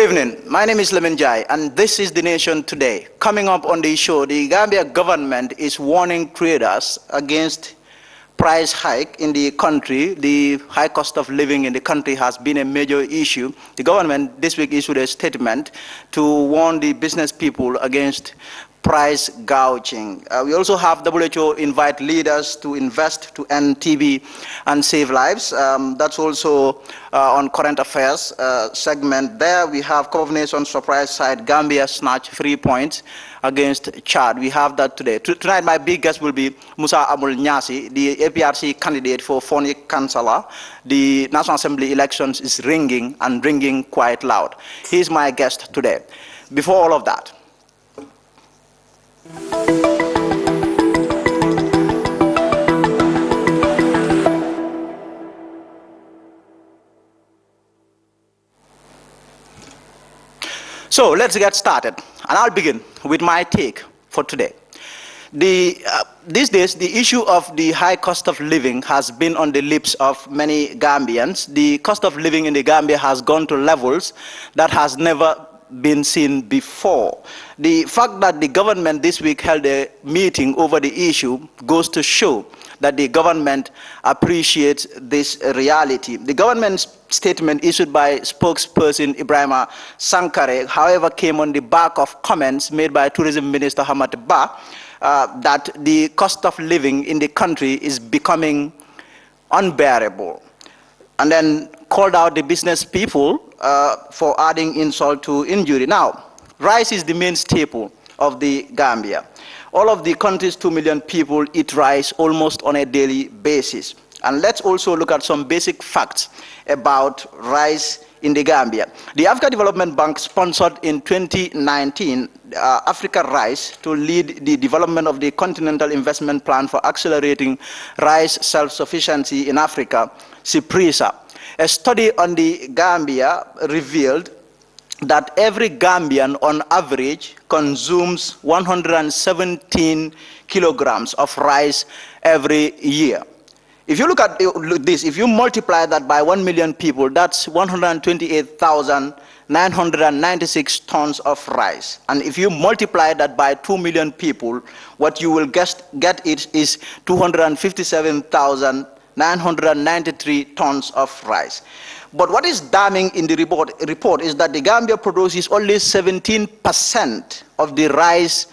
evening. My name is Lamin Njie, and this is The Nation Today. Coming up on the show, the Gambia government is warning traders against price hike in the country. The high cost of living in the country has been a major issue. The government this week issued a statement to warn the business people against price gouging. We also have WHO invite leaders to invest to end TB and save lives. That's also on current affairs segment. There we have Cup of Nations surprise side Gambia snatch 3 points against Chad. We have that today. Tonight my big guest will be Musa Amul Nyasi, the APRC candidate for Phonic Councillor. The National Assembly elections is ringing and ringing quite loud. He's my guest today. Before all of that, so let's get started, and I'll begin with my take for today. These days, the issue of the high cost of living has been on the lips of many Gambians. The cost of living in the Gambia has gone to levels that has never been seen before. The fact that the government this week held a meeting over the issue goes to show that the government appreciates this reality. The government statement issued by spokesperson Ibrahima Sankare, however, came on the back of comments made by Tourism Minister Hamad Ba that the cost of living in the country is becoming unbearable, and then called out the business people for adding insult to injury. Now, rice is the main staple of the Gambia. All of the country's 2 million people eat rice almost on a daily basis. And let's also look at some basic facts about rice in the Gambia. The Africa Development Bank sponsored in 2019 Africa Rice to lead the development of the Continental Investment Plan for Accelerating Rice Self-Sufficiency in Africa, CIPRISA. A study on the Gambia revealed that every Gambian on average consumes 117 kilograms of rice every year. If you look at this, if you multiply that by 1 million people, that's 128,996 tons of rice. And if you multiply that by 2 million people, what you will get is 257,993 tons of rice. But what is damning in the report is that the Gambia produces only 17% of the rice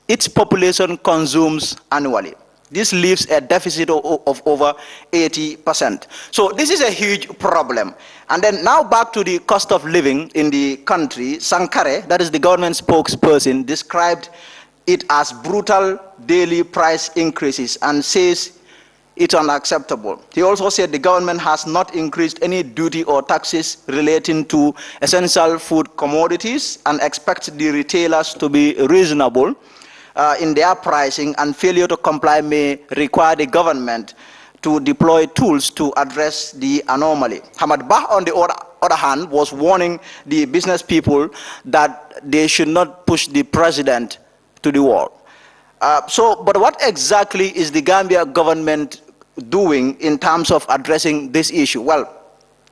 its population consumes annually. This leaves a deficit of over 80%. So this is a huge problem. And then now back to the cost of living in the country. Sankare, that is the government spokesperson, described it as brutal daily price increases and says it's unacceptable. He also said the government has not increased any duty or taxes relating to essential food commodities and expects the retailers to be reasonable in their pricing, and failure to comply may require the government to deploy tools to address the anomaly. Hamad Bah, on the other hand, was warning the business people that they should not push the president to the wall. But what exactly is the Gambia government doing in terms of addressing this issue? Well,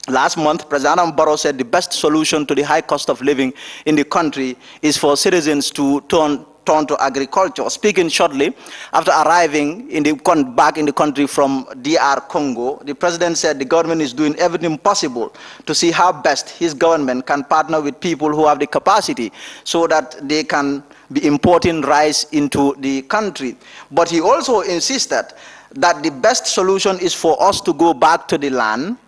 last month, President Barrow said the best solution to the high cost of living in the country is for citizens to turn to agriculture. Speaking shortly after arriving back in the country from DR Congo, the president said the government is doing everything possible to see how best his government can partner with people who have the capacity so that they can be importing rice into the country. But he also insisted that the best solution is for us to go back to the land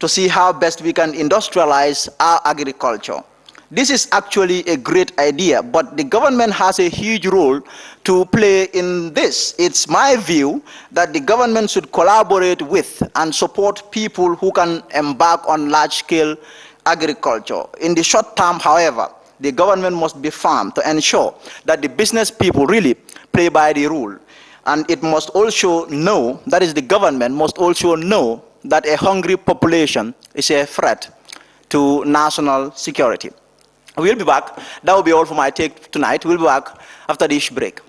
to see how best we can industrialize our agriculture. This is actually a great idea, but the government has a huge role to play in this. It's my view that the government should collaborate with and support people who can embark on large-scale agriculture. In the short term, however, the government must be firm to ensure that the business people really play by the rule. And it must also know, that is, the government must also know that a hungry population is a threat to national security. We'll be back. That will be all for my take tonight. We'll be back after this break.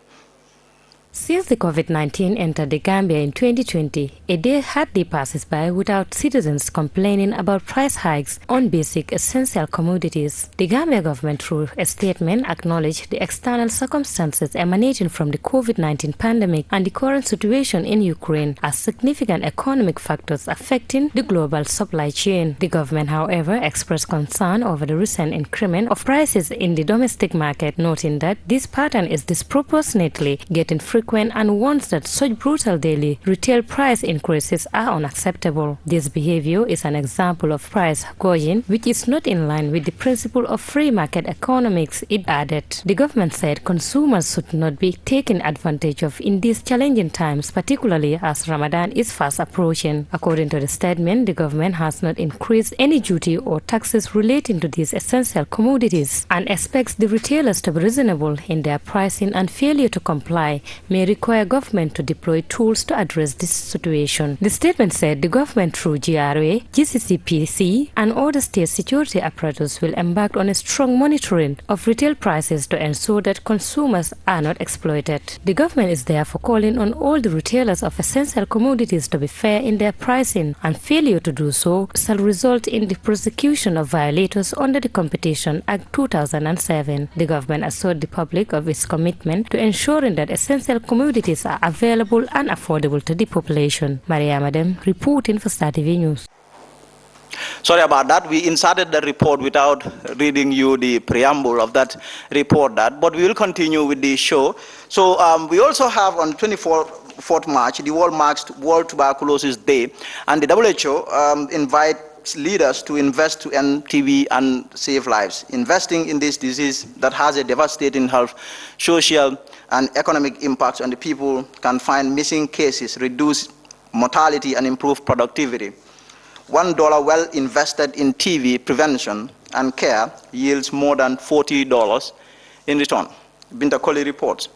Since the COVID-19 entered the Gambia in 2020, a day hardly passes by without citizens complaining about price hikes on basic essential commodities. The Gambia government, through a statement, acknowledged the external circumstances emanating from the COVID-19 pandemic and the current situation in Ukraine as significant economic factors affecting the global supply chain. The government, however, expressed concern over the recent increment of prices in the domestic market, noting that this pattern is disproportionately getting frequent and warns that such brutal daily retail price increases are unacceptable. This behavior is an example of price gouging, which is not in line with the principle of free market economics, it added. The government said consumers should not be taken advantage of in these challenging times, particularly as Ramadan is fast approaching. According to the statement, the government has not increased any duty or taxes relating to these essential commodities and expects the retailers to be reasonable in their pricing, and failure to comply may require government to deploy tools to address this situation. The statement said the government, through GRA, GCCPC, and other state security apparatus, will embark on a strong monitoring of retail prices to ensure that consumers are not exploited. The government is therefore calling on all the retailers of essential commodities to be fair in their pricing, and failure to do so shall result in the prosecution of violators under the Competition Act 2007. The government assured the public of its commitment to ensuring that essential commodities are available and affordable to the population. Maria Madam, reporting for Star TV News. Sorry about that. We inserted the report without reading you the preamble of that report, but we will continue with the show. So we also have on 24th March, the world marks World Tuberculosis Day, and the WHO invites leaders to invest to end TB and save lives. Investing in this disease that has a devastating health, social, and economic impacts on the people can find missing cases, reduce mortality, and improve productivity. $1 well invested in TB prevention and care yields more than $40 in return. Binta Koli reports.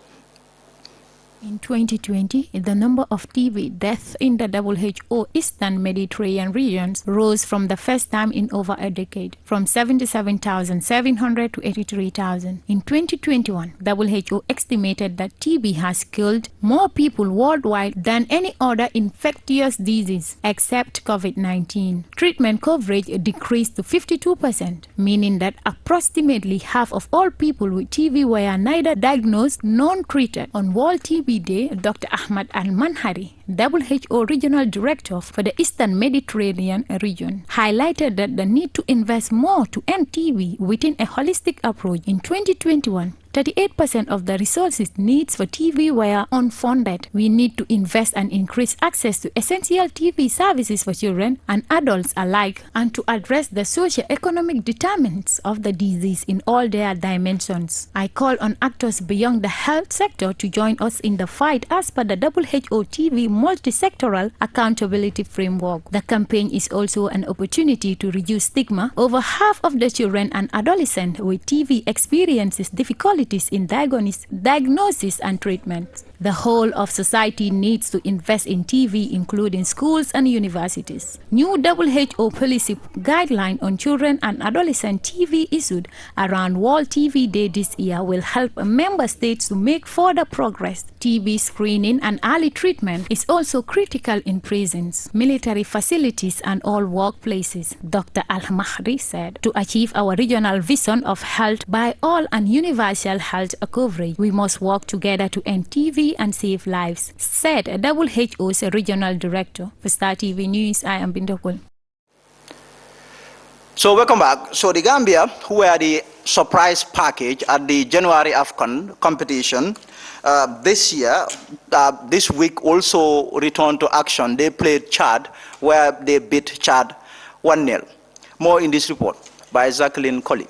In 2020, the number of TB deaths in the WHO Eastern Mediterranean regions rose from the first time in over a decade, from 77,700 to 83,000. In 2021, WHO estimated that TB has killed more people worldwide than any other infectious disease except COVID-19. Treatment coverage decreased to 52%, meaning that approximately half of all people with TB were neither diagnosed nor treated. On World TB Day, Dr. Ahmad Al-Manhari, WHO Regional Director for the Eastern Mediterranean region, highlighted that the need to invest more to end TB within a holistic approach. In 2021, 38% of the resources needs for TB were unfunded. We need to invest and increase access to essential TB services for children and adults alike, and to address the socio-economic determinants of the disease in all their dimensions. I call on actors beyond the health sector to join us in the fight as per the WHO TB multi-sectoral accountability framework. The campaign is also an opportunity to reduce stigma. Over half of the children and adolescents with TB experiences difficulties in diagnosis and treatment. The whole of society needs to invest in TB, including schools and universities. New WHO policy guideline on children and adolescent TB issued around World TB Day this year will help member states to make further progress. TB screening and early treatment is also critical in prisons, military facilities, and all workplaces, Dr. Al-Mahri said. To achieve our regional vision of health by all and universal health coverage, we must work together to end TB and save lives, said WHO's regional director. For Star TV News, I am Binta Koli. So welcome back. So the Gambia, who were the surprise package at the January AFCON competition, this year, this week also returned to action. They played Chad, where they beat Chad 1-0. More in this report by Jacqueline Colley.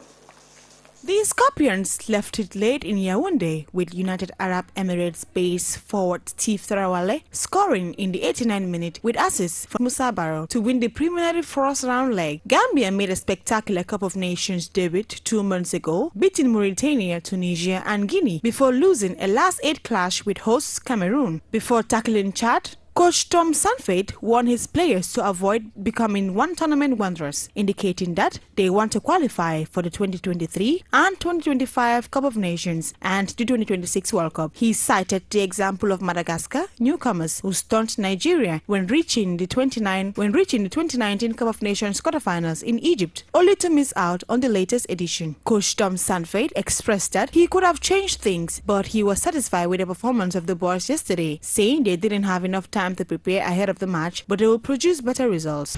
The Scorpions left it late in Yaoundé, with United Arab Emirates-based forward Steve Tarawale scoring in the 89th minute with assist from Musa Barrow to win the preliminary first-round leg. Gambia made a spectacular Cup of Nations debut 2 months ago, beating Mauritania, Tunisia and Guinea before losing a last-8 clash with hosts Cameroon. Before tackling Chad, Coach Tom Sanford warned his players to avoid becoming one-tournament wanderers, indicating that they want to qualify for the 2023 and 2025 Cup of Nations and the 2026 World Cup. He cited the example of Madagascar newcomers who stunned Nigeria when reaching the 2019 Cup of Nations quarterfinals in Egypt, only to miss out on the latest edition. Coach Tom Sanford expressed that he could have changed things, but he was satisfied with the performance of the boys yesterday, saying they didn't have enough time to prepare ahead of the match, but they will produce better results.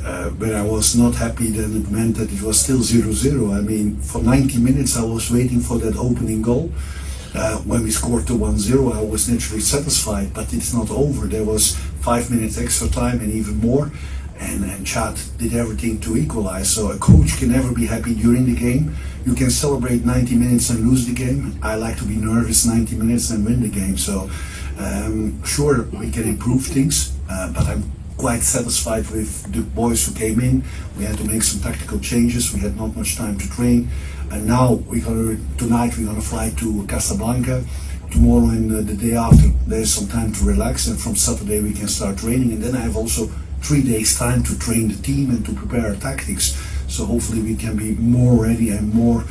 But I was not happy that it meant that it was still 0-0. I mean, for 90 minutes I was waiting for that opening goal. When we scored the 1-0, I was naturally satisfied, but it's not over. There was 5 minutes extra time and even more, and Chad did everything to equalize. So a coach can never be happy during the game. You can celebrate 90 minutes and lose the game. I like to be nervous 90 minutes and win the game. So sure, we can improve things, but I'm quite satisfied with the boys who came in. We had to make some tactical changes. We had not much time to train, and now tonight we're gonna fly to Casablanca. Tomorrow and the day after there's some time to relax, and from Saturday we can start training, and then I have also 3 days time to train the team and to prepare our tactics. So hopefully we can be more ready and more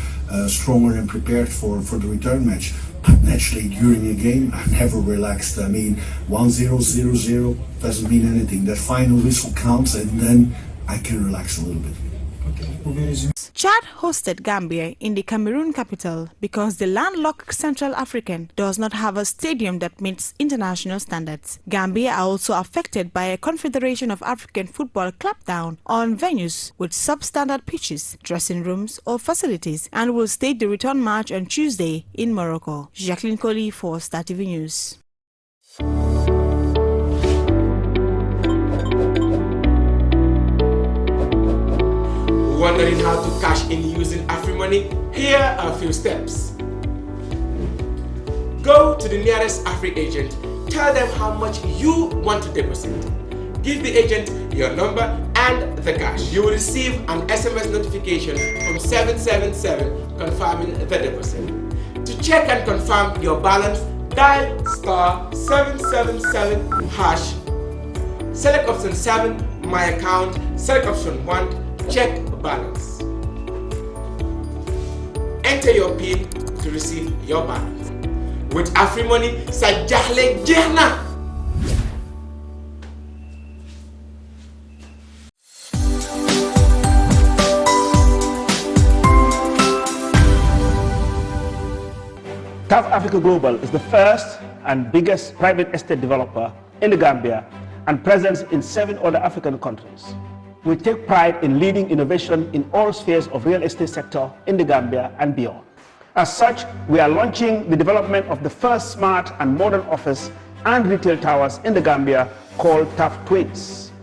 stronger and prepared for the return match. But naturally, during a game, I'm never relaxed. I mean, 1-0, 0-0 doesn't mean anything. That final whistle counts, and then I can relax a little bit. Chad hosted Gambia in the Cameroon capital because the landlocked Central African does not have a stadium that meets international standards. Gambia are also affected by a Confederation of African Football clampdown on venues with substandard pitches, dressing rooms or facilities, and will stage the return match on Tuesday in Morocco. Jacqueline Coley for Star TV News. Wondering how to cash in using AfriMoney? Here are a few steps. Go to the nearest Afri agent, tell them how much you want to deposit. Give the agent your number and the cash. You will receive an SMS notification from 777 confirming the deposit. To check and confirm your balance, dial *777#. Select option 7, My Account. Select option 1, Check balance. Enter your PIN to receive your balance. With AfriMoney, sa jahle jehna. South Africa Global is the first and biggest private estate developer in the Gambia and present in 7 other African countries. We take pride in leading innovation in all spheres of real estate sector in the Gambia and beyond. As such, we are launching the development of the first smart and modern office and retail towers in the Gambia called Taft Twins.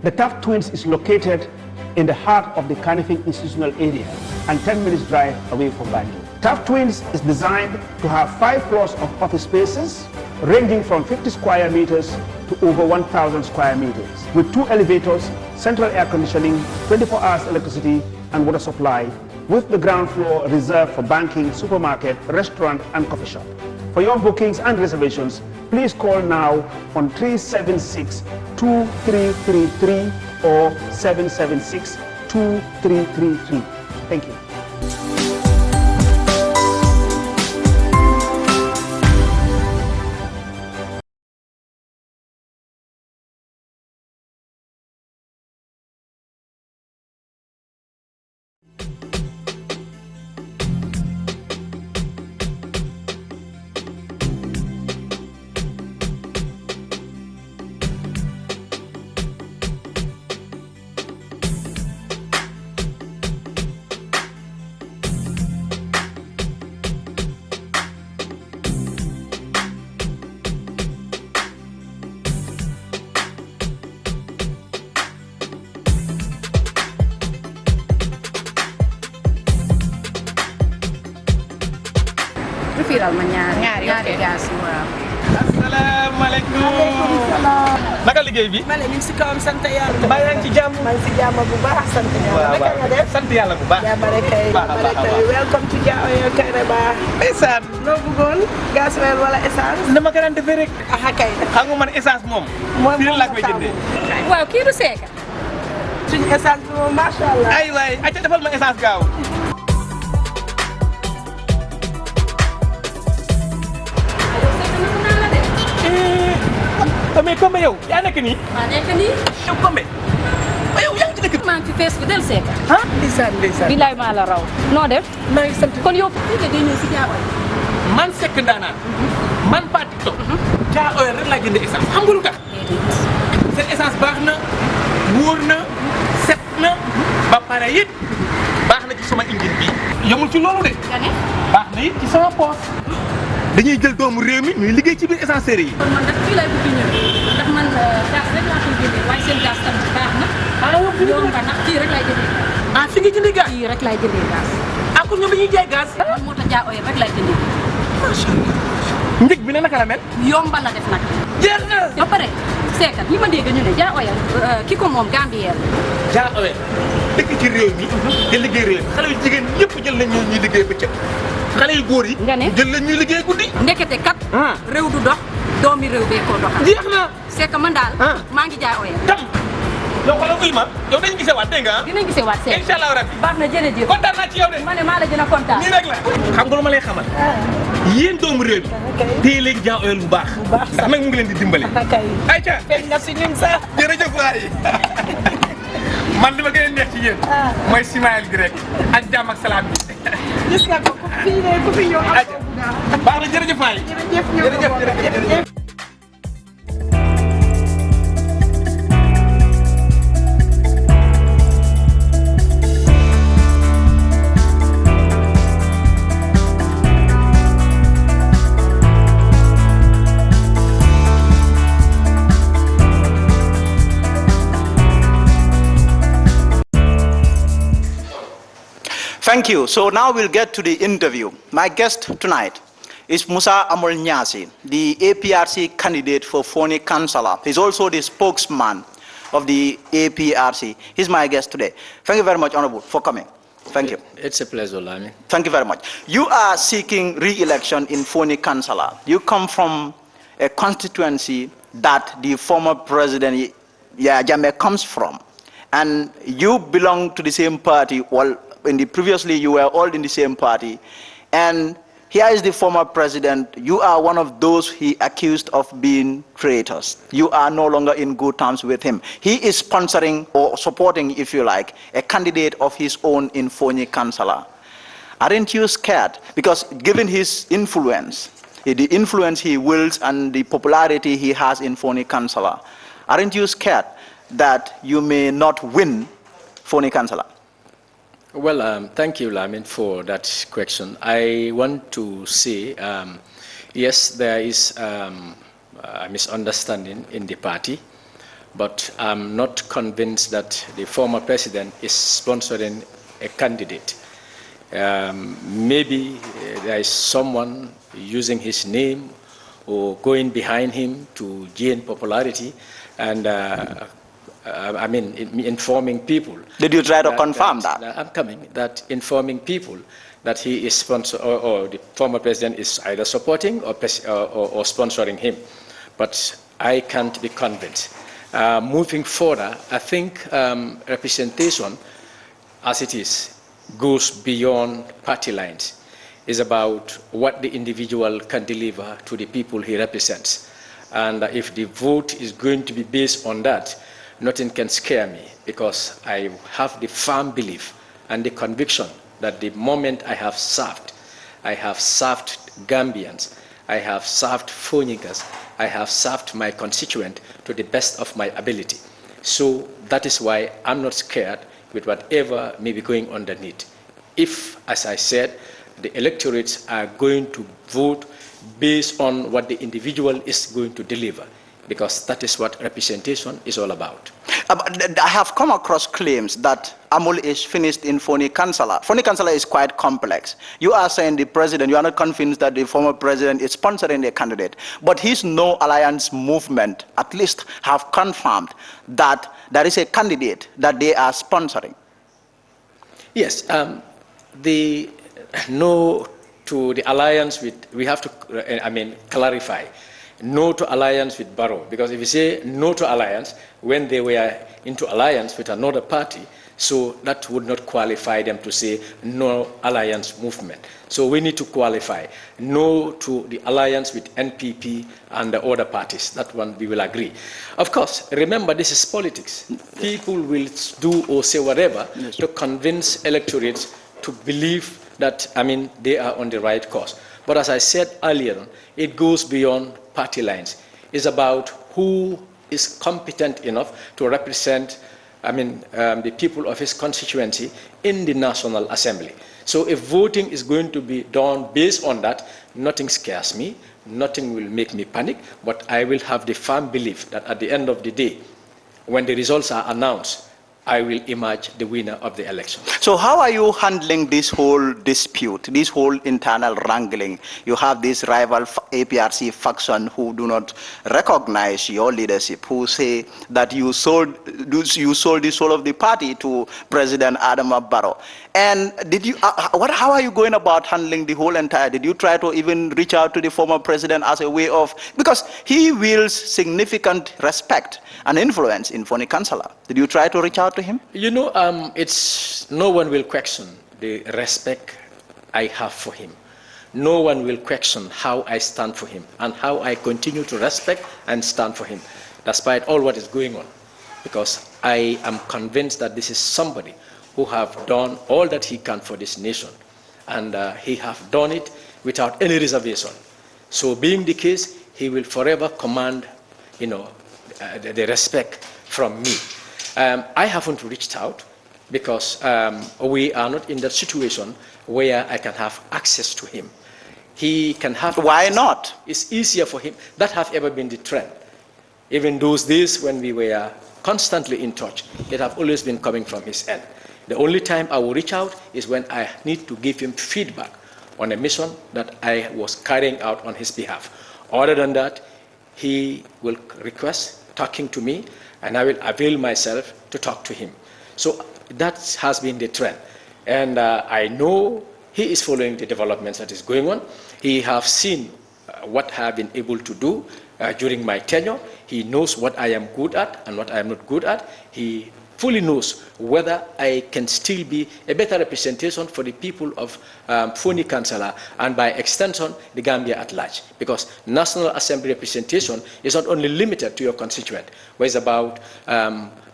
The Taft Twins is located in the heart of the Kanifing institutional area and 10 minutes drive away from Banjul. Taft Twins is designed to have 5 floors of office spaces ranging from 50 square meters to over 1,000 square meters, with 2 elevators, central air conditioning, 24 hours electricity and water supply, with the ground floor reserved for banking, supermarket, restaurant and coffee shop. For your bookings and reservations, please call now on 376-2333 or 776-2333. Thank you. Refiral ma ñaari gaas yi waaw Assalamualaikum. Waalaikumsalam. Naka liggéey bi? Ma ne ñu ngi si kawam sant yàlla. Mbaa yaa ngi ci jàmm? maa ngi si jàmm bu baax sant yàlla. Naka nga def? Sant yàlla bu baax. Jàmbare kay. Welcome to Jaaoyo Kairaba. Ndeysaan. Loo bëggoon gasoil wala essence? Dama ko daan defee rek. Aha kay. Xam nga man essence moom. Fii laa koy jëndee. waaw kii du seeka. Suñu essence bi moom macha allah. Ay waay ayca defal ma essence gaaw. mais Kombe yow yaa nekk nii. maa nekk nii. yow Kombe. yow yaa ngi ci dëkk bi. maa ngi ci fees bi del seeka. ah ndeysaan ndeysaan. bilaay maa la raw. noo def. maa ngi sant. kon yow fii nga ñëw si Jaaoyo. man Seck Ndaanaan. man Paa TikTok. Jaaoyo rek laa jëndee essence xam nga lu tax. seen essence baax na wóor na set na ba pare it baax na ci sama engine bi. yemul ci loolu de. nga ne. baax na it ci sama poos. dañuy jël doomu réew mi ñuy liggéey ci biir essencerie yi. kon man nag fii lay bëgg ñëw ndax man gaz rek laa koy jëndee waaye seen gaz tamit baax na. yomb na ndax fii rek laay jëndee gaz. ah fi nga jëndee gaz. fii rek laay jëndee gaz. ah kon ñoom dañuy jaay gaz. man moo tax Jaaoyo rek laay jëndee. macha allah. njëg bi ne naka la mel. yomba la def nag. jeex na. ba pare seekat li ma dégg ñu ne Jaaoyo ki ko moom Gambian. Jaaoyo dëkk ci réew mi. di liggéey réew mi xale yu jigéen ñëpp jël nañ ñuy liggéey bëccëg. xale yu góor yi. nga ne jël nañ ñuy liggéey guddi. ndekete kat. réew du dox doomi réew bee koo doxal. jeex na. c'est que man daal. maa ngi Jaaoyo. tam yow xoolal uy ma yow dañu gisee waat dégg nga ah. dinañ gisee waat seet. incha allah rabbi. baax na jërëjëf. kontaan naa ci yow de. ma ne maa la gën a kontaan. nii rek la. xam nga lu ma lay xamal. yéen doomu réew mi. téye léegi Jaaoyo bu baax. bu baax ndax nag mu ngi leen di dimbale. ayca. feeñ nga si ñun sax. jërëjëf waay. man li ma gën a neex ci yéen. mooy simaayal gi rek ak jàmm ak salaam bi. gis nga ko fii ne ku fi ñëw am ayca baax na jërëjëf waay. jërëjëf. Thank you. So now we'll get to the interview. My guest tonight is Lamin Njie, the APRC candidate for Foni Councillor. He's also the spokesman of the APRC. He's my guest today. Thank you very much, Honorable, for coming. Thank you. It's a pleasure, Lamin. Thank you very much. You are seeking re-election in Foni Councillor. You come from a constituency that the former president Jammeh comes from, and you belong to the same party. Well, previously you were all in the same party, and here is the former president. You are one of those he accused of being traitors. You are no longer in good terms with him. He is sponsoring or supporting, if you like, a candidate of his own in Foni Councillor. Aren't you scared? Because given his influence, the influence he wields and the popularity he has in Foni Councillor, aren't you scared that you may not win Foni Councillor? Well, thank you, Lamin, for that question. I want to say, yes, there is a misunderstanding in the party, but I'm not convinced that the former president is sponsoring a candidate. Maybe there is someone using his name or going behind him to gain popularity and informing people. Did you try to confirm that? I'm coming. That informing people that he is sponsor or the former president is either supporting or sponsoring him, but I can't be convinced. Moving further, I think representation, as it is, goes beyond party lines. It's about what the individual can deliver to the people he represents, and if the vote is going to be based on that, nothing can scare me, because I have the firm belief and the conviction that the moment I have served Gambians, I have served Phonicas, I have served my constituent to the best of my ability. So that is why I'm not scared with whatever may be going underneath. If, as I said, the electorates are going to vote based on what the individual is going to deliver, because that is what representation is all about. I have come across claims that Amul is finished in Foni Councillor. Foni Councillor is quite complex. You are saying the president, you are not convinced that the former president is sponsoring a candidate, but his No Alliance movement at least have confirmed that there is a candidate that they are sponsoring. Yes, the no to the alliance with, we have to, clarify. No to alliance with Barrow, because if you say no to alliance when they were into alliance with another party, so that would not qualify them to say no alliance movement. So we need to qualify no to the alliance with NPP and the other parties. That one we will agree. Of course, remember this is politics. People will do or say whatever to convince electorates to believe that, they are on the right course. But as I said earlier, it goes beyond party lines. It's about who is competent enough to represent the people of his constituency in the National Assembly. So if voting is going to be done based on that, nothing scares me, nothing will make me panic, but I will have the firm belief that at the end of the day, when the results are announced, I will emerge the winner of the election. So how are you handling this whole dispute, this whole internal wrangling? You have this rival APRC faction who do not recognize your leadership, who say that you sold the soul of the party to President Adama Barrow. And did you, how are you going about handling the whole entire? Did you try to even reach out to the former president as a way of, because he wields significant respect and influence in Foni Councillor. Did you try to reach out to him? You know, no one will question the respect I have for him. No one will question how I stand for him and how I continue to respect and stand for him, despite all what is going on. Because I am convinced that this is somebody who have done all that he can for this nation. And he have done it without any reservation. So being the case, he will forever command, the respect from me. I haven't reached out because we are not in that situation where I can have access to him. He can have. Why not? It's easier for him. That have ever been the trend. Even those days when we were constantly in touch, it have always been coming from his end. The only time I will reach out is when I need to give him feedback on a mission that I was carrying out on his behalf. Other than that, he will request talking to me, and I will avail myself to talk to him. So that has been the trend. And I know he is following the developments that is going on. He has seen what I have been able to do during my tenure. He knows what I am good at and what I am not good at. He fully knows whether I can still be a better representation for the people of Foni Councillor and by extension the Gambia at large. Because National Assembly representation is not only limited to your constituent, but it's about,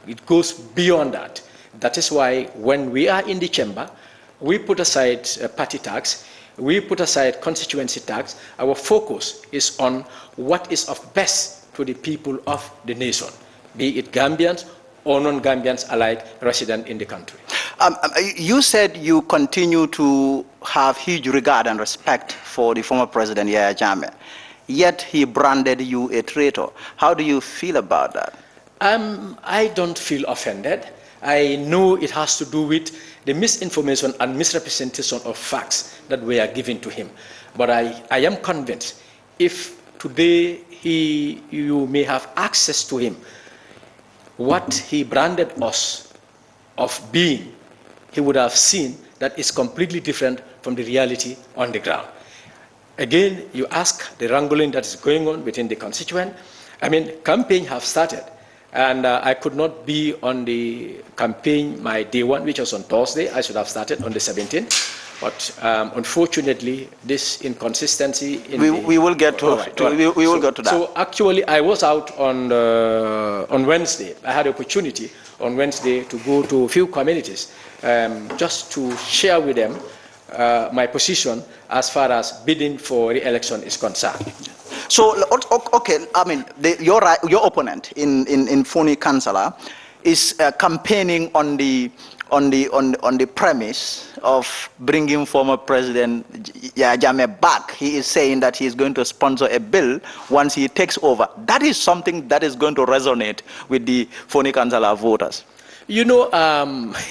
it goes beyond that. That is why when we are in the chamber, we put aside party tax, we put aside constituency tax. Our focus is on what is of best to the people of the nation, be it Gambians or non-Gambians alike resident in the country. You said you continue to have huge regard and respect for the former president, Yahya Jammeh, yet he branded you a traitor. How do you feel about that? I don't feel offended. I know it has to do with the misinformation and misrepresentation of facts that were given to him. But I am convinced if today you may have access to him, what he branded us of being, he would have seen that is completely different from the reality on the ground. Again, you ask the wrangling that is going on within the constituent. Campaign have started, and I could not be on the campaign my day one, which was on Thursday. I should have started on the 17th. But unfortunately, this inconsistency in we will get to we will go to that. So actually, I was out on Wednesday. I had the opportunity on Wednesday to go to a few communities just to share with them my position as far as bidding for re-election is concerned. So okay, your opponent in Foni Councillor, is campaigning on the premise of bringing former President Jammeh back. He is saying that he is going to sponsor a bill once he takes over. That is something that is going to resonate with the Foni Kansala voters. You know,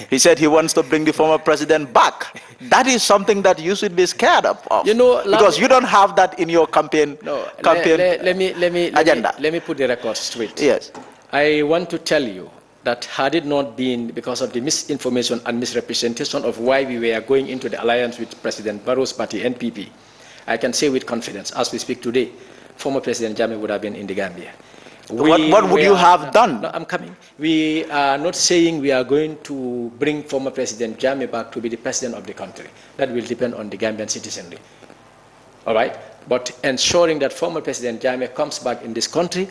he said he wants to bring the former president back. That is something that you should be scared of. You know, because you don't have that in your campaign. Agenda. Let me put the record straight. Yes. I want to tell you that had it not been because of the misinformation and misrepresentation of why we were going into the alliance with President Barrow's party, NPP, I can say with confidence, as we speak today, former President Jammeh would have been in the Gambia. What would you have done? No, I'm coming. We are not saying we are going to bring former President Jammeh back to be the president of the country. That will depend on the Gambian citizenry. All right? But ensuring that former President Jammeh comes back in this country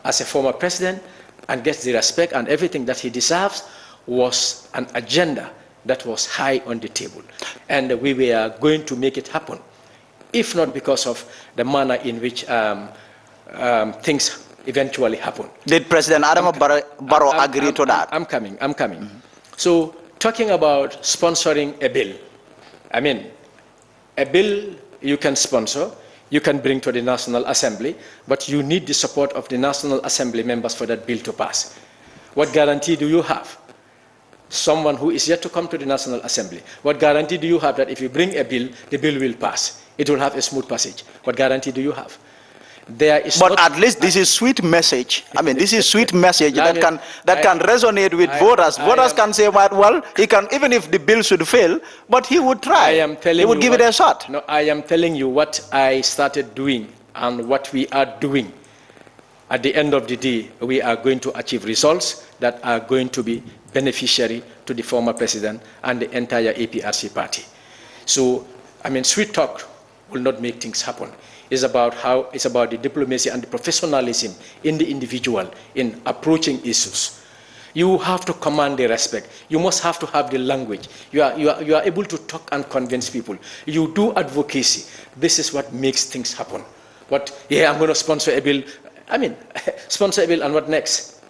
as a former president and gets the respect and everything that he deserves was an agenda that was high on the table. And we were going to make it happen, if not because of the manner in which things eventually happen. Did President Adama Barrow agree to that? I'm coming. So, talking about sponsoring a bill, I mean, a bill you can sponsor, you can bring to the National Assembly, but you need the support of the National Assembly members for that bill to pass. What guarantee do you have? Someone who is yet to come to the National Assembly, what guarantee do you have that if you bring a bill, the bill will pass? It will have a smooth passage. What guarantee do you have? But at least this is sweet message. I mean, this is sweet message that can resonate with voters. Voters can say, well, he can, even if the bill should fail, but he would try. He would give it a shot. No, I am telling you what I started doing and what we are doing. At the end of the day, we are going to achieve results that are going to be beneficiary to the former president and the entire APRC party. So, I mean, sweet talk will not make things happen. It's about the diplomacy and the professionalism in the individual in approaching issues. You have to command the respect. You must have to have the language. You are able to talk and convince people. You do advocacy. This is what makes things happen. But yeah, I'm going to sponsor a bill. I mean, sponsor a bill, and what next?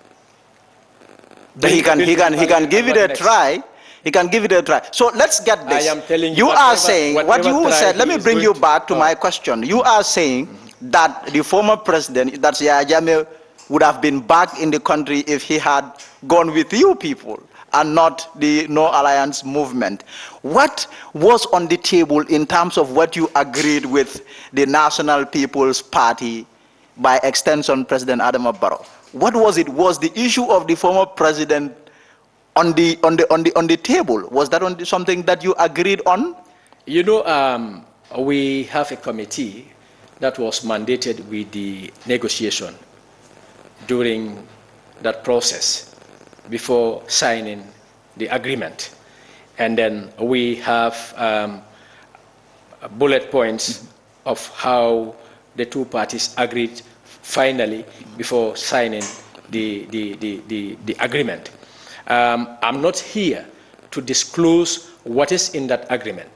He can give it a try. He can give it a try. So let's get this. I am telling you are saying what you said. Let me bring you back to my question. You are saying that the former president, that's Yahya Jammeh, would have been back in the country if he had gone with you people and not the No Alliance movement. What was on the table in terms of what you agreed with the National People's Party, by extension President Adama Barrow? What was it? Was the issue of the former president on the table? Was that something that you agreed on? You know, we have a committee that was mandated with the negotiation during that process before signing the agreement. And then we have bullet points of how the two parties agreed finally before signing the agreement. I'm not here to disclose what is in that agreement.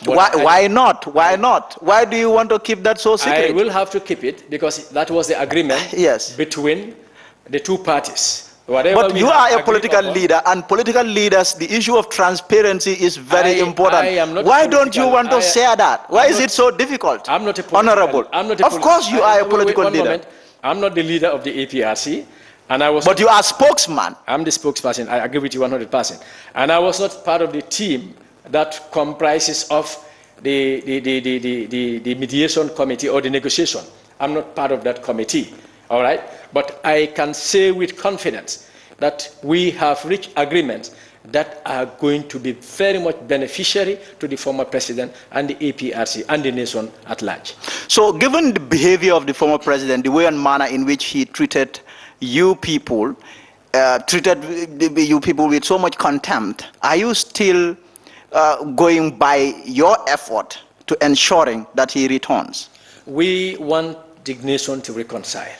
Why not? Why not? Why do you want to keep that so secret? I will have to keep it because that was the agreement between the two parties. But you are a political leader, and political leaders, the issue of transparency is very important. Why don't you want to share that? Why is it so difficult? I'm not a political, honorable. Of course you are a political leader. I'm not the leader of the APRC. And but you are spokesman. I'm the spokesperson. I agree with you 100%. And I was not part of the team that comprises of the mediation committee or the negotiation. I'm not part of that committee. All right? But I can say with confidence that we have reached agreements that are going to be very much beneficiary to the former president and the APRC and the nation at large. So given the behavior of the former president, the way and manner in which he treated you people, with so much contempt, are you still going by your effort to ensuring that he returns? We want the nation to reconcile.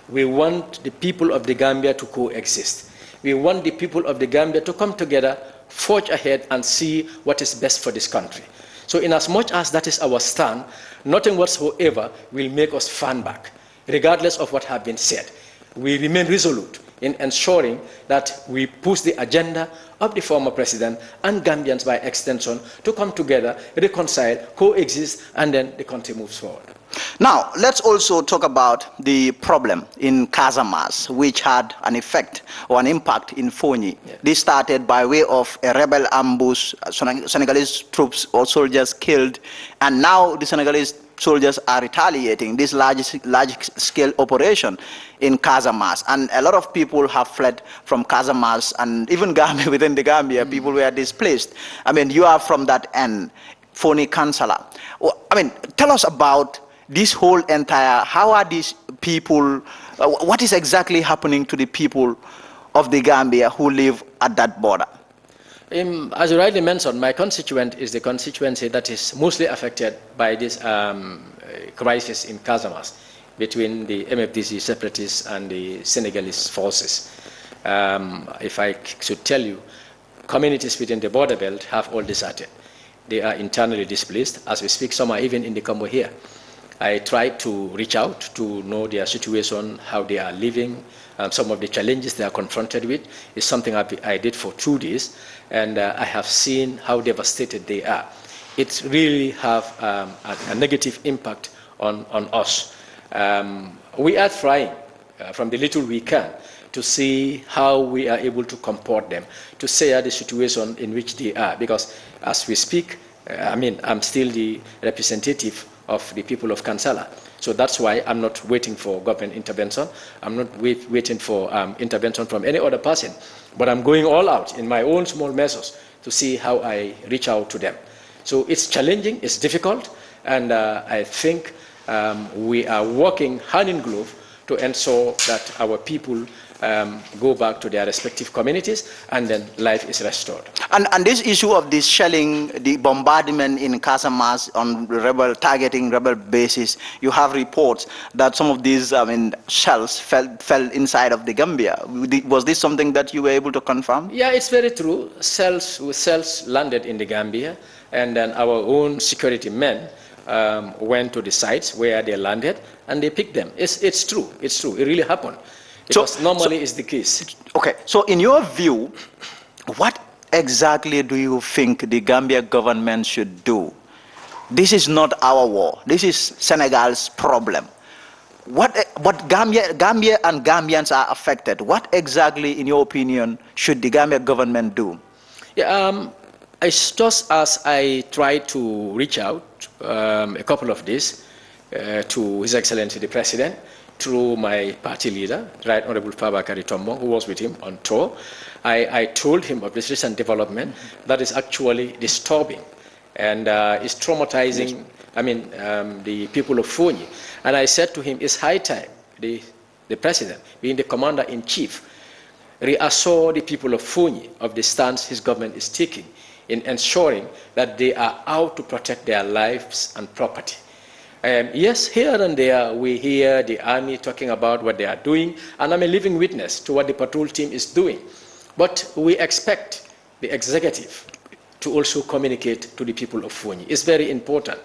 We want the people of the Gambia to coexist. We want the people of the Gambia to come together, forge ahead, and see what is best for this country. So in as much as that is our stand, nothing whatsoever will make us fan back, regardless of what has been said. We remain resolute in ensuring that we push the agenda of the former president and Gambians by extension to come together, reconcile, coexist, and then the country moves forward. Now, let's also talk about the problem in Casamance, which had an effect or an impact in Fonyi. Yeah. This started by way of a rebel ambush, Senegalese troops or soldiers killed, and now the Senegalese soldiers are retaliating this large-scale operation in Casamance, and a lot of people have fled from Casamance, and even Gambia, within the Gambia, people were displaced. I mean, you are from that end, Fonyi Kansala. I mean, tell us about this whole entire, how are these people, what is exactly happening to the people of the Gambia who live at that border? As you rightly mentioned, my constituent is the constituency that is mostly affected by this crisis in Casamance between the MFDC separatists and the Senegalese forces. If I should tell you, communities within the border belt have all deserted. They are internally displaced. As we speak, some are even in the Congo here. I tried to reach out to know their situation, how they are living, some of the challenges they are confronted with. Is something I did for 2 days, and I have seen how devastated they are. It really have a negative impact on us. We are trying, from the little we can, to see how we are able to comport them, to share the situation in which they are, because as we speak, I'm still the representative of the people of Kansala. So that's why I'm not waiting for government intervention. I'm not waiting for intervention from any other person. But I'm going all out in my own small measures to see how I reach out to them. So it's challenging, it's difficult, and I think we are working hand in glove to ensure that our people go back to their respective communities, and then life is restored. And this issue of this shelling, the bombardment in Casamance on targeting rebel bases, you have reports that some of these shells fell inside of the Gambia. Was this something that you were able to confirm? Yeah, it's very true. Cells landed in the Gambia, and then our own security men went to the sites where they landed, and they picked them. It's true. It's true. It really happened. Because normally is the case. Okay, so in your view, what exactly do you think the Gambia government should do? This is not our war. This is Senegal's problem. What Gambia and Gambians are affected. What exactly, in your opinion, should the Gambia government do? Yeah, just as I tried to reach out a couple of days to His Excellency the President, through my party leader, Right Honorable Fabakary Tombong, who was with him on tour, I told him of this recent development that is actually disturbing and is traumatizing, the people of Fonyi. And I said to him, it's high time the President, being the Commander-in-Chief, reassure the people of Fonyi of the stance his government is taking in ensuring that they are out to protect their lives and property. Yes, here and there we hear the army talking about what they are doing, and I'm a living witness to what the patrol team is doing. But we expect the executive to also communicate to the people of Fonyi. It's very important.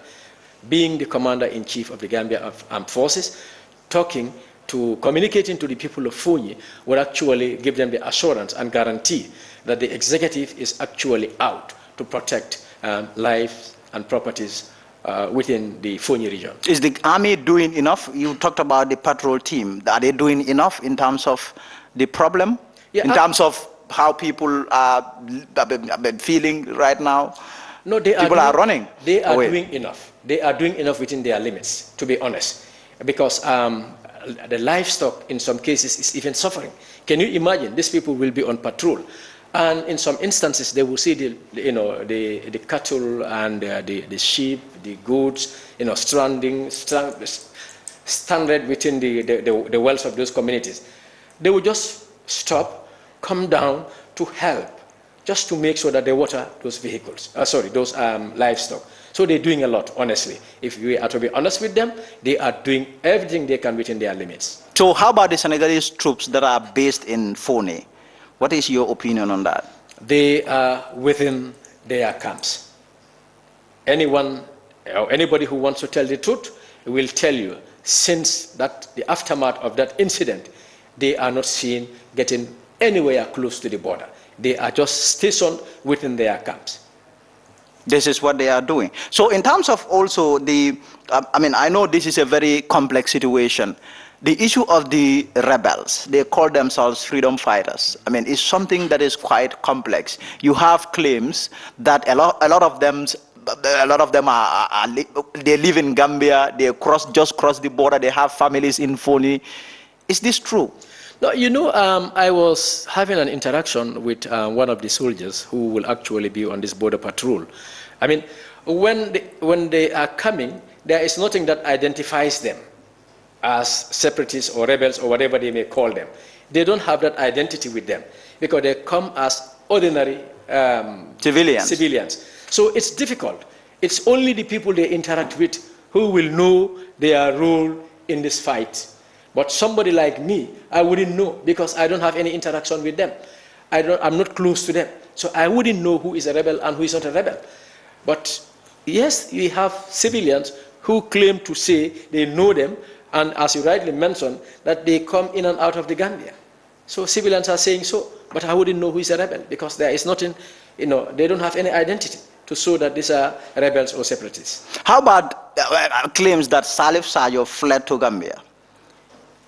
Being the Commander-in-Chief of the Gambia Armed Forces, communicating to the people of Fonyi will actually give them the assurance and guarantee that the executive is actually out to protect lives and properties within the Fonyi region. Is the army doing enough? You talked about the patrol team. Are they doing enough in terms of the problem? Yeah, in terms of how people are feeling right now? No, people are running. They are doing enough. They are doing enough within their limits, to be honest. Because the livestock in some cases is even suffering. Can you imagine? These people will be on patrol. And in some instances, they will see the cattle and the sheep, the goats, stranded within the wells of those communities. They will just stop, come down to help, just to make sure that they water those vehicles. Those livestock. So they're doing a lot, honestly. If we are to be honest with them, they are doing everything they can within their limits. So how about the Senegalese troops that are based in Fonyi? What is your opinion on that? They are within their camps. Anyone or anybody who wants to tell the truth will tell you, since the aftermath of that incident, they are not seen getting anywhere close to the border. They are just stationed within their camps. This is what they are doing. So in terms of also the, I mean, I know this is a very complex situation. The issue of the rebels, they call themselves freedom fighters. I mean, it's something that is quite complex. You have claims that a lot of them they live in Gambia, they just cross the border, they have families in Foni. Is this true? No, you know, I was having an interaction with one of the soldiers who will actually be on this border patrol. I mean, when they are coming, there is nothing that identifies them as separatists or rebels or whatever they may call them. They don't have that identity with them because they come as ordinary civilians. So it's difficult. It's only the people they interact with who will know their role in this fight. But somebody like me, I wouldn't know because I don't have any interaction with them. I'm not close to them. So I wouldn't know who is a rebel and who is not a rebel. But yes, we have civilians who claim to say they know them, and as you rightly mentioned, that they come in and out of the Gambia. So civilians are saying so, but I wouldn't know who is a rebel because there is nothing, you know, they don't have any identity to show that these are rebels or separatists. How about claims that Salif Sayo fled to Gambia?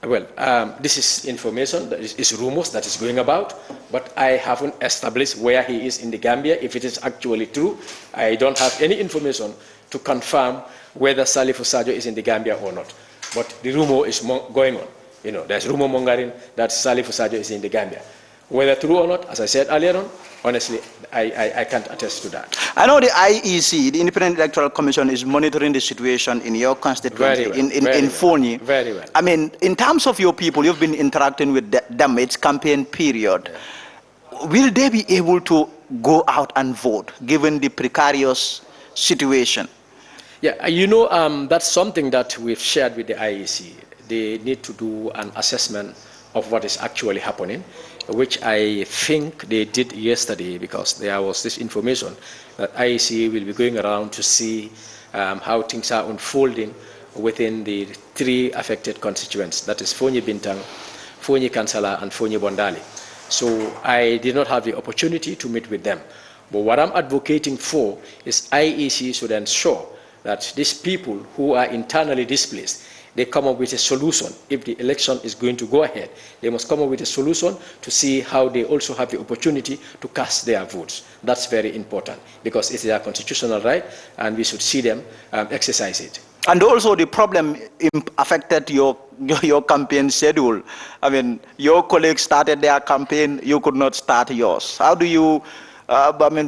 Well, this is information, that is rumors that is going about, but I haven't established where he is in the Gambia. If it is actually true, I don't have any information to confirm whether Salif Sayo is in the Gambia or not. But the rumor is going on. You know, there's rumor mongering that Salif Sayo is in the Gambia. Whether true or not, as I said earlier on, honestly, I can't attest to that. I know the IEC, the Independent Electoral Commission, is monitoring the situation in your constituency, in Foni. Very well. I mean, in terms of your people, you've been interacting with them, it's campaign period. Yeah. Will they be able to go out and vote, given the precarious situation? Yeah, you know, that's something that we've shared with the IEC. They need to do an assessment of what is actually happening, which I think they did yesterday because there was this information that IEC will be going around to see how things are unfolding within the 3 affected constituents, that is Foni Bintang, Foni Kansala, and Foni Bondali. So I did not have the opportunity to meet with them. But what I'm advocating for is IEC should ensure that these people who are internally displaced, they come up with a solution. If the election is going to go ahead, they must come up with a solution to see how they also have the opportunity to cast their votes. That's very important because it's their constitutional right and we should see them exercise it. And also the problem affected your campaign schedule. I mean, your colleagues started their campaign, you could not start yours. How do you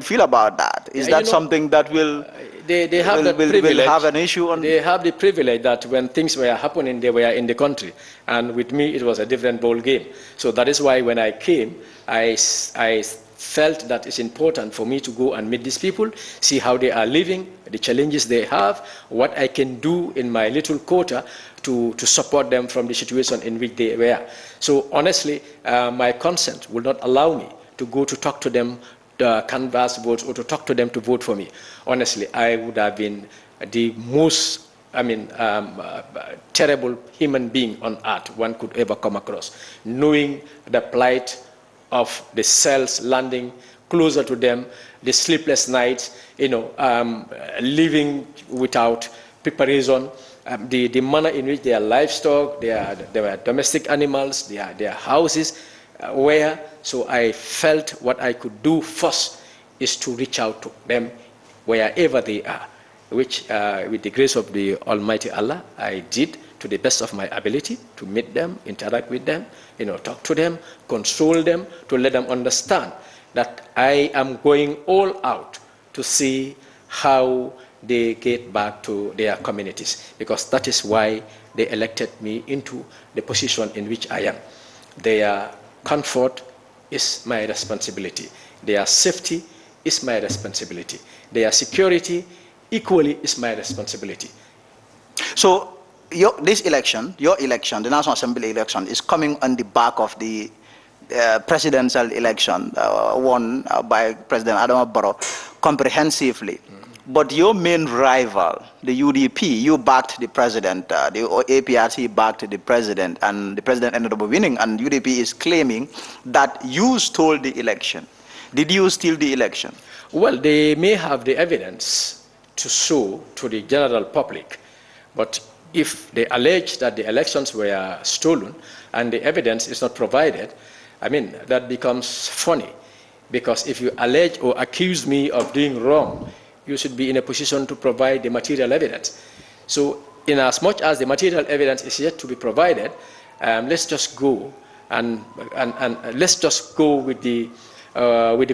feel about that? Is that something that will... They have that privilege. Will have an issue on. They have the privilege that when things were happening, they were in the country, and with me, it was a different ball game. So that is why when I came, I felt that it's important for me to go and meet these people, see how they are living, the challenges they have, what I can do in my little quota to support them from the situation in which they were. So honestly, my consent will not allow me to go to talk to them, canvass votes, or to talk to them to vote for me. Honestly, I would have been the most, terrible human being on earth one could ever come across, knowing the plight of the cells landing closer to them, the sleepless nights, living without preparation, the manner in which their livestock, their domestic animals, their houses were. So I felt what I could do first is to reach out to them wherever they are, which with the grace of the Almighty Allah, I did to the best of my ability to meet them, interact with them, talk to them, console them, to let them understand that I am going all out to see how they get back to their communities, because that is why they elected me into the position in which I am. Their comfort is my responsibility. Their safety is my responsibility. Their security equally is my responsibility. So this election, your election, the National Assembly election, is coming on the back of the presidential election won by President Adama Barrow comprehensively. But your main rival, the UDP, you backed the president, the APRC backed the president, and the president ended up winning, and UDP is claiming that you stole the election. Did you steal the election? Well, they may have the evidence to show to the general public, but if they allege that the elections were stolen and the evidence is not provided, I mean, that becomes funny, because if you allege or accuse me of doing wrong, you should be in a position to provide the material evidence. So in as much as the material evidence is yet to be provided, let's just go and let's just go with the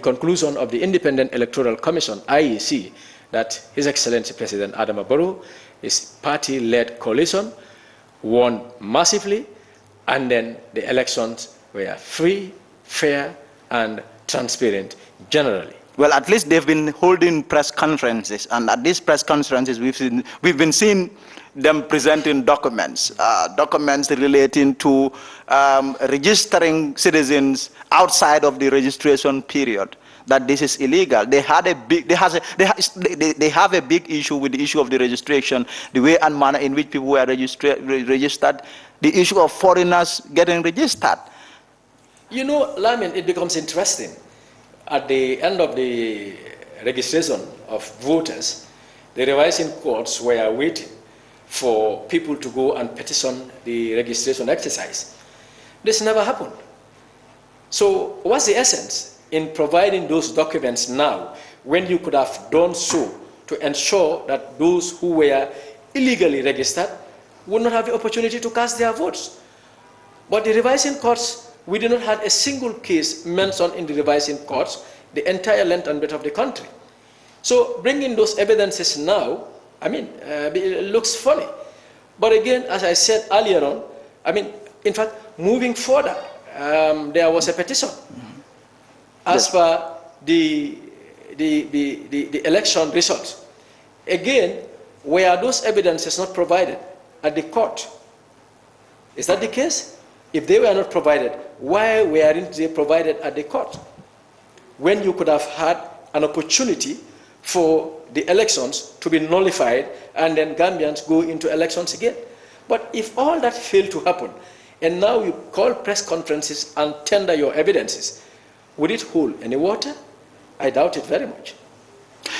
conclusion of the Independent Electoral Commission, IEC, that His Excellency President Adama Barrow, his party-led coalition, won massively, and then the elections were free, fair, and transparent generally. Well, at least they've been holding press conferences, and at these press conferences, we've been seeing them presenting documents, documents relating to registering citizens outside of the registration period. That this is illegal. They have a big issue with the issue of the registration, the way and manner in which people were registered, the issue of foreigners getting registered. You know, Lamin, it becomes interesting. At the end of the registration of voters, the revising courts were waiting for people to go and petition the registration exercise. This never happened. So what's the essence in providing those documents now when you could have done so to ensure that those who were illegally registered would not have the opportunity to cast their votes? But the revising courts, we did not have a single case mentioned in the revising courts the entire length and breadth of the country. So bringing those evidences now, I mean, it looks funny. But again, as I said earlier on, I mean, in fact, moving further, there was a petition. As per the election results, again, were those evidences not provided at the court? Is that the case? If they were not provided, why weren't they provided at the court? When you could have had an opportunity for the elections to be nullified and then Gambians go into elections again. But if all that failed to happen, and now you call press conferences and tender your evidences, would it hold any water? I doubt it very much.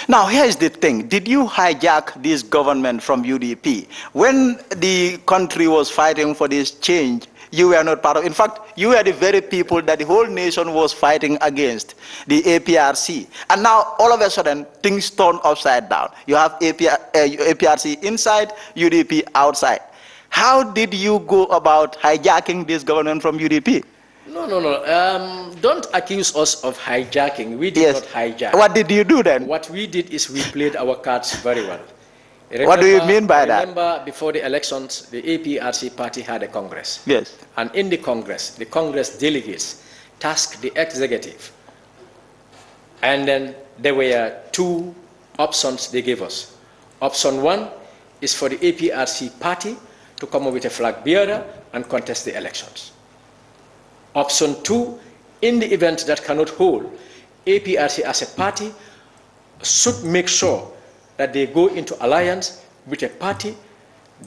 Now, here's the thing. Did you hijack this government from UDP? When the country was fighting for this change, you were not part of it. In fact, you were the very people that the whole nation was fighting against, the APRC. And now, all of a sudden, things turn upside down. You have APRC inside, UDP outside. How did you go about hijacking this government from UDP? No. Don't accuse us of hijacking. We did not hijack. What did you do then? What we did is we played our cards very well. Remember, what do you mean by that? Remember, before the elections, the APRC party had a Congress. Yes. And in the Congress delegates tasked the executive. And then there were two options they gave us. Option one is for the APRC party to come up with a flag bearer and contest the elections. Option two, in the event that cannot hold, APRC as a party should make sure that they go into alliance with a party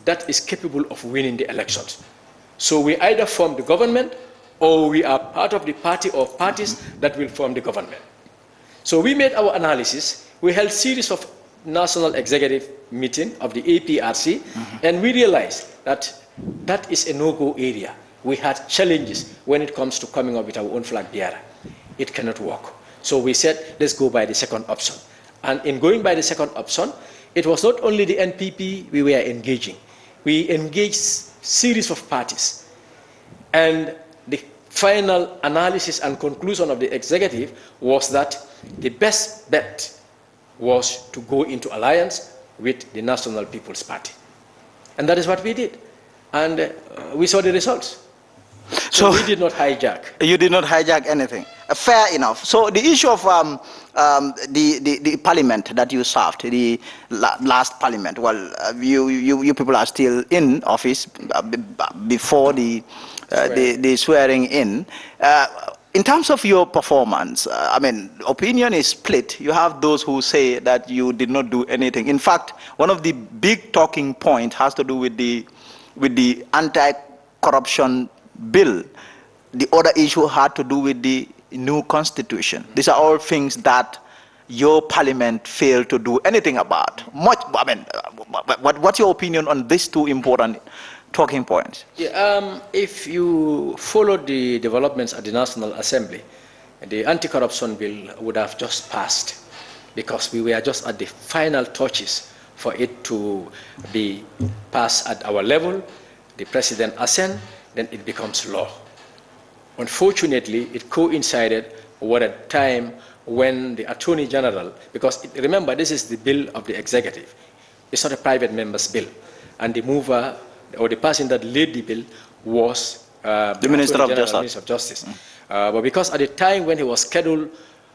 that is capable of winning the elections. So we either form the government or we are part of the party or parties that will form the government. So we made our analysis. We held series of national executive meeting of the APRC, and we realized that that is a no-go area. We had challenges when it comes to coming up with our own flag bearer. It cannot work. So we said, let's go by the second option. And in going by the second option, it was not only the NPP we were engaging. We engaged series of parties. And the final analysis and conclusion of the executive was that the best bet was to go into alliance with the National People's Party. And that is what we did. And we saw the results. So we did not hijack. You did not hijack anything. Fair enough. So the issue of the parliament that you served, the last parliament, well, you people are still in office before the swearing in. In terms of your performance, I mean, opinion is split. You have those who say that you did not do anything. In fact, one of the big talking points has to do with the anti-corruption bill. The other issue had to do with the new constitution. These are all things that your parliament failed to do anything about. What's your opinion on these two important talking points? Yeah, if you follow the developments at the National Assembly, the anti-corruption bill would have just passed because we were just at the final touches for it to be passed at our level. The president assent, then it becomes law. Unfortunately, it coincided with a time when the Attorney General, because remember, this is the bill of the executive. It's not a private member's bill. And the mover, or the person that led the bill was the Minister of Justice. But because at the time when he was scheduled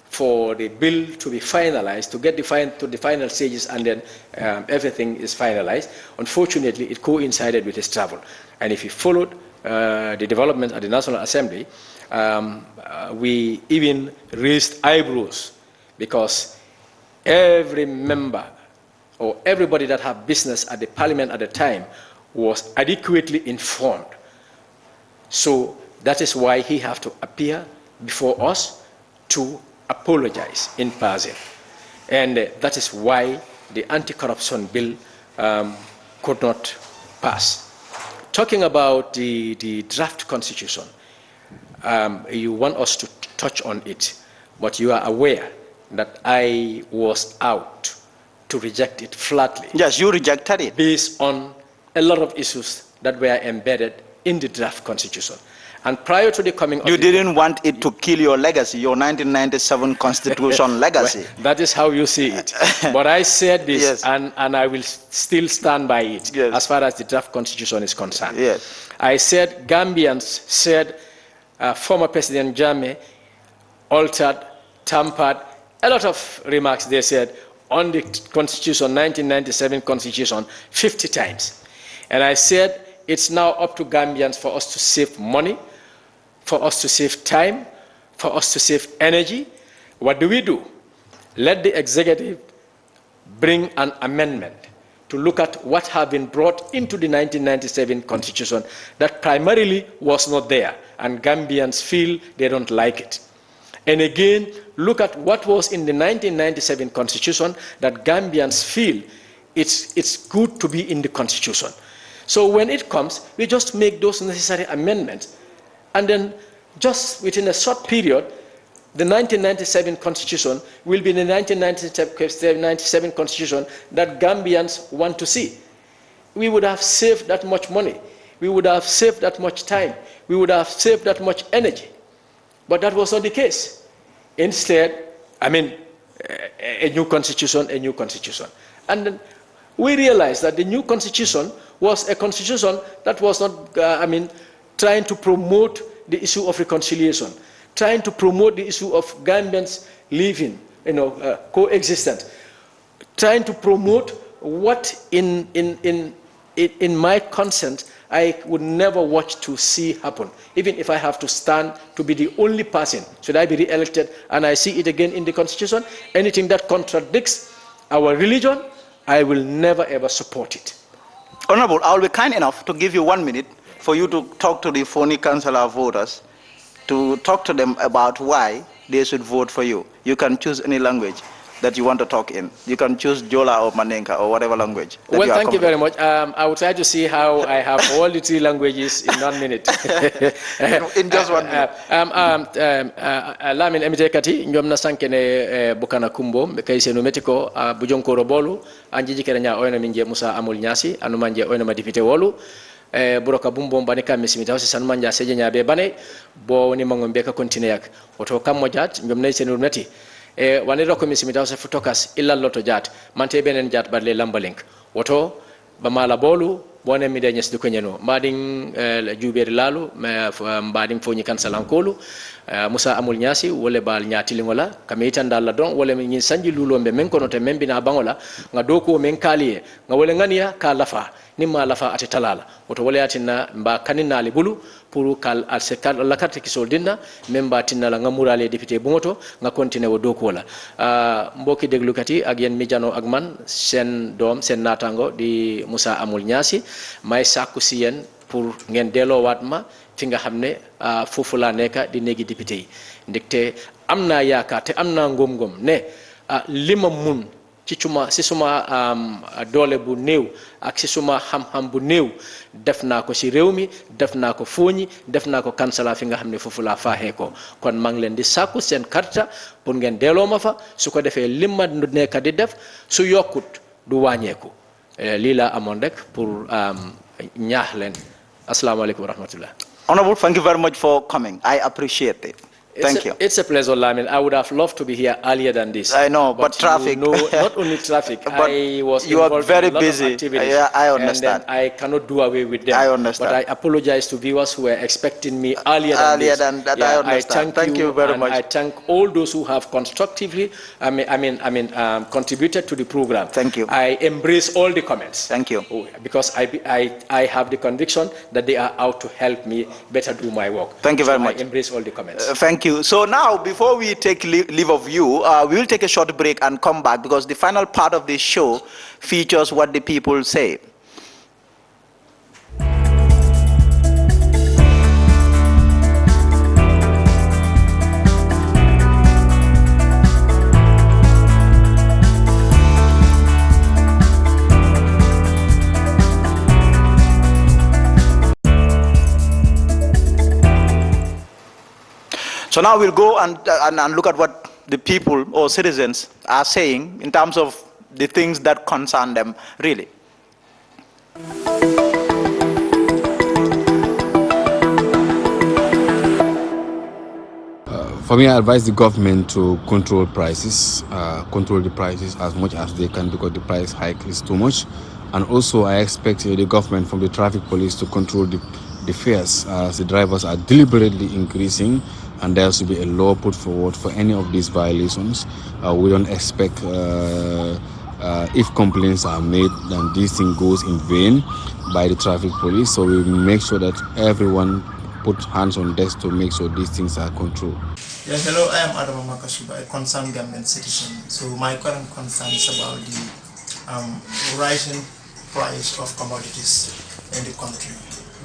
for the bill to be finalized, to get to the final stages, and then everything is finalized, unfortunately, it coincided with his travel. And if he followed the development at the National Assembly, we even raised eyebrows because every member or everybody that had business at the parliament at the time was adequately informed. So that is why he had to appear before us to apologize in person. And that is why the anti-corruption bill could not pass. Talking about the draft constitution, you want us to touch on it, but you are aware that I was out to reject it flatly. Yes, you rejected it. Based on a lot of issues that were embedded in the draft constitution. And prior to the coming of you didn't want it to kill your legacy, your 1997 constitution legacy. Well, that is how you see it. But I said this, yes, and I will still stand by it, yes, as far as the draft constitution is concerned. Yes. I said Gambians said former President Jammeh altered, tampered, a lot of remarks they said on the constitution, 1997 constitution, 50 times. And I said it's now up to Gambians for us to save money, for us to save time, for us to save energy. What do? Let the executive bring an amendment to look at what have been brought into the 1997 constitution that primarily was not there, and Gambians feel they don't like it. And again, look at what was in the 1997 constitution that Gambians feel it's good to be in the constitution. So when it comes, we just make those necessary amendments. And then just within a short period, the 1997 constitution will be the 1997 constitution that Gambians want to see. We would have saved that much money. We would have saved that much time. We would have saved that much energy. But that was not the case. Instead, I mean, a new constitution. And then we realized that the new constitution was a constitution that was not, trying to promote the issue of reconciliation, trying to promote the issue of Gambians living, coexistence, trying to promote what in my consent I would never watch to see happen. Even if I have to stand to be the only person, should I be re-elected, and I see it again in the constitution, anything that contradicts our religion, I will never ever support it. Honorable, I will be kind enough to give you 1 minute for you to talk to the phony councillor voters, to talk to them about why they should vote for you. You can choose any language that you want to talk in. You can choose Jola or Manenka or whatever language. Well, thank you very much. I will try to see how I have all the 3 languages in 1 minute. In just 1 minute. Lamin Njie kati njomna sankene bukana kumbo kaise no metiko bujonkoro bolu anjiji keranya oyna minje Musa amul nyasi anu manje oyna ma député wolu buroka bumbo mbane kam misimita wasi san manja seje nyabe bane bo ni mangombe ka continue yak oto kam mojat njomna senu meti waniro ko misimita wasi futokas illa loto jat mante benen jat badle lambalink woto bamala bolu bone mi de nyes du ko nyeno mading juberi lalu mbading foni kan salankolu Musa amul nyasi wole bal nyati lingola kame itanda la don wole min sanji lulombe men kono te men bina bangola nga doko men kaliye nga wole ngania ka lafa nimma lafa ati talala woto wole atina mba kanina le bulu pour kal al sekal la carte ki soldina memba tinna la ngamurale député bungoto nga continue wo doko la mboki deglu kati ak yen mijano ak man sen dom sen natango di Musa amul nyasi may sakku si yen pour ngeen delo watma fi nga xamne fofu la neka di negi député yi ndikte amna yaaka te amna ngom ne lima mun ci suma doole bu néew ak ci suma xam-xam bu néew def naa ko ci réew mi def naa ko fooñi def naa ko kansala fi nga xam ne foofu laa faaxee ko kon maa ngi leen di sàkku seen karta pour ngeen delloo ma fa su ko defee lim ma nekk di def su yokkut du wàññeeku lii laa amoon rek pour ñaax leen asalaamaaleykum wa rahmatullah. Honorable, thank you very much for coming. I appreciate it. Thank you. It's a pleasure, Lamin. I would have loved to be here earlier than this. I know, but traffic. No, not only traffic. But I was you involved are very in a lot busy. of activities. Yeah, I understand. And then I cannot do away with them. I understand. But I apologize to viewers who were expecting me earlier than this. Than that, yeah, I understand. thank you very much. I thank all those who have constructively, contributed to the program. Thank you. I embrace all the comments. Thank you. Because I have the conviction that they are out to help me better do my work. Thank you very much. I embrace all the comments. Thank you. So now, before we take leave of you, we will take a short break and come back because the final part of this show features what the people say. So now we'll go and look at what the people or citizens are saying in terms of the things that concern them, really. For me, I advise the government to control prices, control the prices as much as they can because the price hike is too much. And also, I expect the government from the traffic police to control the fares as the drivers are deliberately increasing, and there should be a law put forward for any of these violations. We don't expect, if complaints are made, then this thing goes in vain by the traffic police. So we make sure that everyone put hands on desk to make sure these things are controlled. Yeah, hello, I am Adam Makashuba, a concerned Gambian citizen. So my current concern is about the rising price of commodities in the country.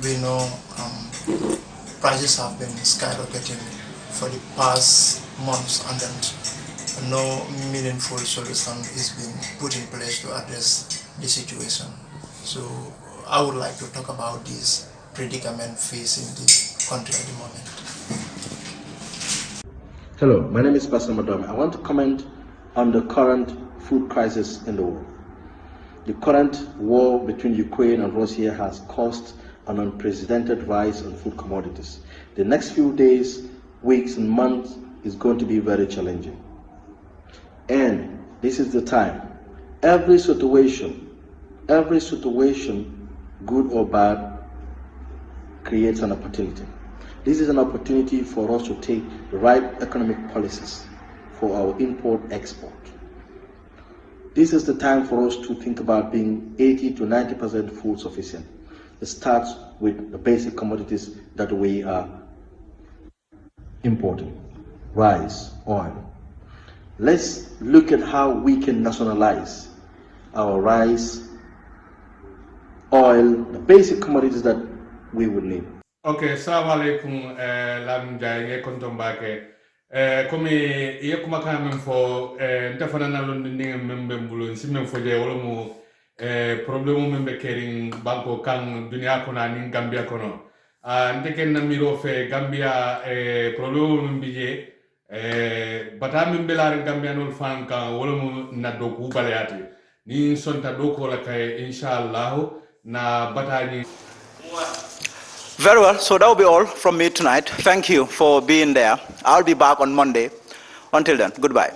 We know prices have been skyrocketing for the past months, and then no meaningful solution is being put in place to address the situation. So I would like to talk about this predicament facing the country at the moment. Hello, my name is Pastor Madame. I want to comment on the current food crisis in the world. The current war between Ukraine and Russia has caused an unprecedented rise in food commodities. The next few days, weeks and months is going to be very challenging. And this is the time. Every situation, good or bad, creates an opportunity. This is an opportunity for us to take the right economic policies for our import-export. This is the time for us to think about being 80 to 90% food sufficient. It starts with the basic commodities that we are importing: rice, oil. Let's look at how we can nationalize our rice, oil, the basic commodities that we would need. Okay, assalamu alaikum, Lamin Njie, kontombake. Komi ye kuma kana men fo ntafana na londi ninga membe mbulu nsi men fo je wala mu problème membe kering banko kan dunia kono ni Gambia kono ndeken na miro fe Gambia problème membe je bata membe la Gambia nol fan kan wala mu na doku balayati ni sonta doko la kay inshallah na bata ni. Very well, so that will be all from me tonight. Thank you for being there. I'll be back on Monday. Until then, goodbye.